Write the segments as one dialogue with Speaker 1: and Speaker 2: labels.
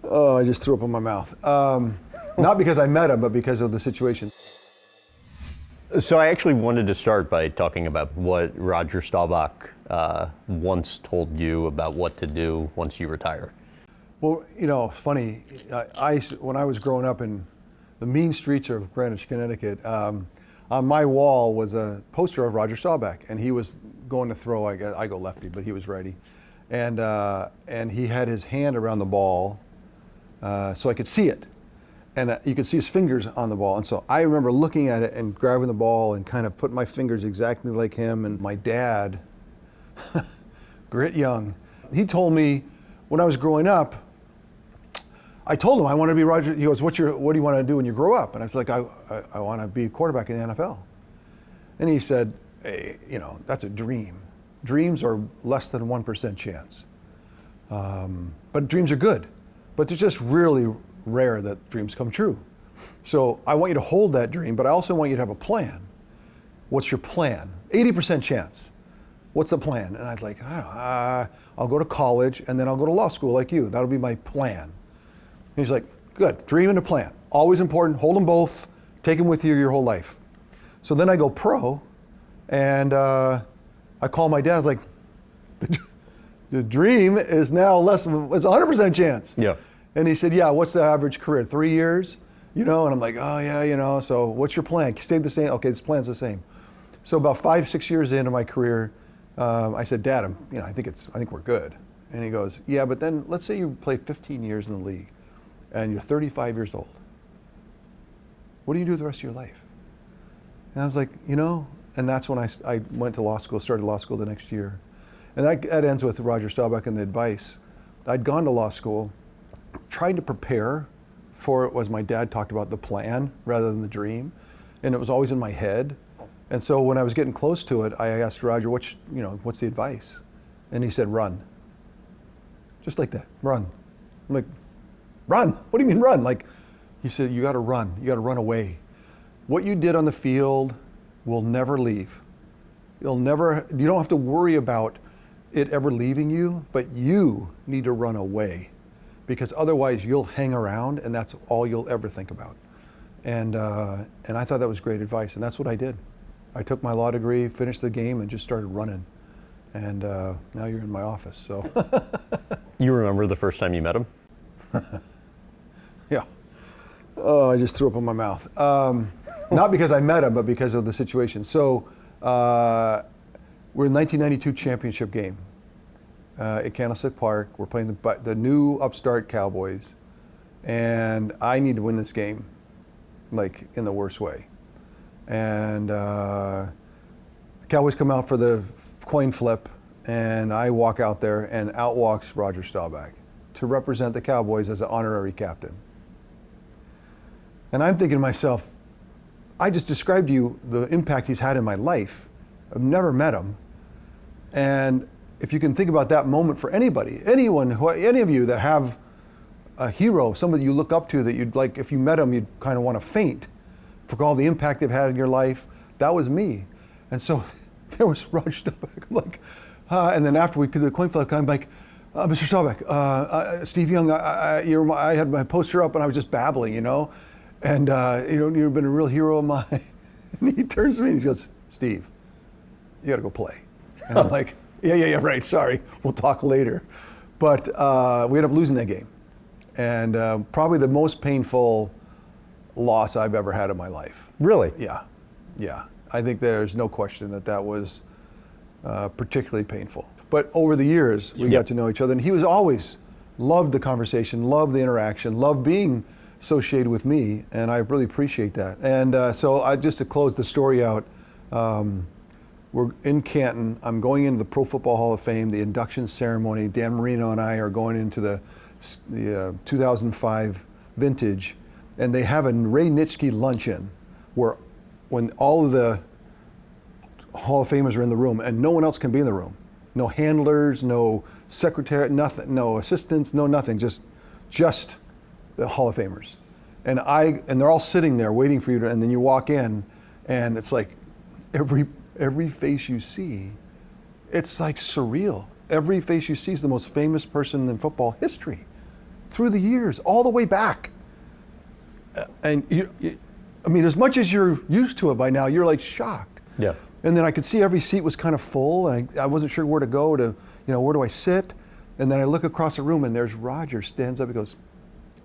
Speaker 1: Oh, I just threw up in my mouth. Not because I met him, but because of the situation.
Speaker 2: So I actually wanted to start by talking about what Roger Staubach once told you about what to do once you retire.
Speaker 1: Well, you know, it's funny. When I was growing up in the mean streets of Greenwich, Connecticut, on my wall was a poster of Roger Staubach, and he was going to throw. I go lefty, but he was righty, and he had his hand around the ball, so I could see it. And you could see his fingers on the ball. And so I remember looking at it and grabbing the ball and kind of putting my fingers exactly like him. And my dad, Grit Young, he told me when I was growing up, I told him I want to be Roger. He goes, what do you want to do when you grow up? And I was like, I want to be a quarterback in the NFL. And he said, hey, you know, that's a dream. Dreams are less than 1% chance. But dreams are good. But they're just really rare that dreams come true. So I want you to hold that dream, but I also want you to have a plan. What's your plan? 80% chance. What's the plan? And I'd like, I don't know, I'll go to college and then I'll go to law school like you. That'll be my plan. And he's like, good, dream and a plan. Always important, hold them both, take them with you your whole life. So then I go pro and I call my dad, I was like, the dream is now less than, it's 100% chance.
Speaker 2: Yeah.
Speaker 1: And he said, yeah, what's the average career? 3 years? You know, and I'm like, oh yeah, you know, so what's your plan? Stay the same? Okay, this plan's the same. So about 5-6 years into my career, I said, Dad, I think we're good. And he goes, yeah, but then let's say you play 15 years in the league and you're 35 years old. What do you do the rest of your life? And I was like, you know, and that's when I went to law school, started law school the next year. And that ends with Roger Staubach and the advice. I'd gone to law school, tried to prepare for it, as my dad talked about, the plan rather than the dream, and it was always in my head. And so when I was getting close to it, I asked Roger, what's the advice? And he said, run. Just like that, run. I'm like, run? What do you mean run? Like, he said, you gotta run. You gotta run away. What you did on the field will never leave. You don't have to worry about it ever leaving you, but you need to run away, because otherwise you'll hang around and that's all you'll ever think about. And I thought that was great advice, and that's what I did. I took my law degree, finished the game, and just started running. And now you're in my office, so.
Speaker 2: You remember the first time you met him?
Speaker 1: Yeah. Oh, I just threw up in my mouth. Not because I met him, but because of the situation. So we're in 1992 championship game at Candlestick Park. We're playing the new upstart Cowboys, and I need to win this game, like in the worst way. And the Cowboys come out for the coin flip, and I walk out there, and out walks Roger Staubach to represent the Cowboys as an honorary captain. And I'm thinking to myself, I just described to you the impact he's had in my life. I've never met him. And if you can think about that moment for anybody, any of you that have a hero, somebody you look up to that you'd like, if you met him, you'd kind of want to faint for all the impact they've had in your life, that was me. And so there was Roger Staubach. I'm like, and then after we did the coin flip, I'm like, Mr. Staubach, Steve Young, I had my poster up and I was just babbling, you know? And you've been a real hero of mine. And he turns to me and he goes, Steve, you gotta go play. And I'm like, yeah, right, sorry, we'll talk later. But we ended up losing that game. And probably the most painful loss I've ever had in my life.
Speaker 2: Really?
Speaker 1: Yeah. I think there's no question that was particularly painful. But over the years, we got to know each other, and he was always loved the conversation, loved the interaction, loved being associated with me, and I really appreciate that. And so just to close the story out, we're in Canton. I'm going into the Pro Football Hall of Fame, the induction ceremony. Dan Marino and I are going into the 2005 vintage, and they have a Ray Nitschke luncheon where when all of the Hall of Famers are in the room and no one else can be in the room. No handlers, no secretary, nothing, no assistants, no nothing, just the Hall of Famers. And they're all sitting there waiting for you and then you walk in and it's like every face you see, it's like surreal. Every face you see is the most famous person in football history. through the years, all the way back. And I mean, as much as you're used to it by now, you're like shocked.
Speaker 2: Yeah.
Speaker 1: And then I could see every seat was kind of full, and I wasn't sure where to go to, where do I sit? And then I look across the room, and there's Roger, stands up, he goes,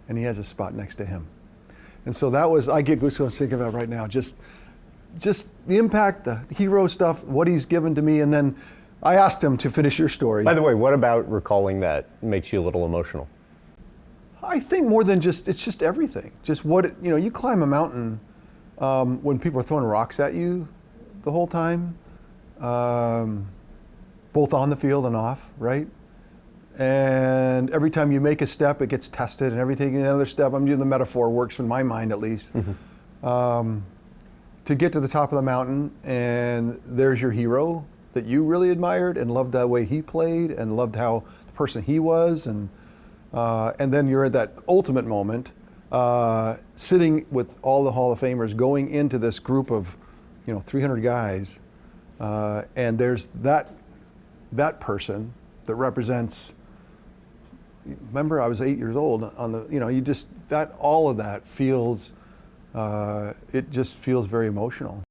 Speaker 1: and he has a spot next to him. And so I get goosebumps thinking about right now, just the impact, the hero stuff, what he's given to me, and then I asked him to finish your story.
Speaker 2: By the way, what about recalling that makes you a little emotional?
Speaker 1: I think more than it's just everything. Just you climb a mountain when people are throwing rocks at you the whole time, both on the field and off, right? And every time you make a step, it gets tested, and every taking another step, I'm doing the metaphor, works in my mind at least, to get to the top of the mountain, and there's your hero that you really admired and loved the way he played and loved how the person he was, and then you're at that ultimate moment, sitting with all the Hall of Famers, going into this group of 300 guys, and there's that person that represents. Remember, I was 8 years old on the, all of that feels, it just feels very emotional.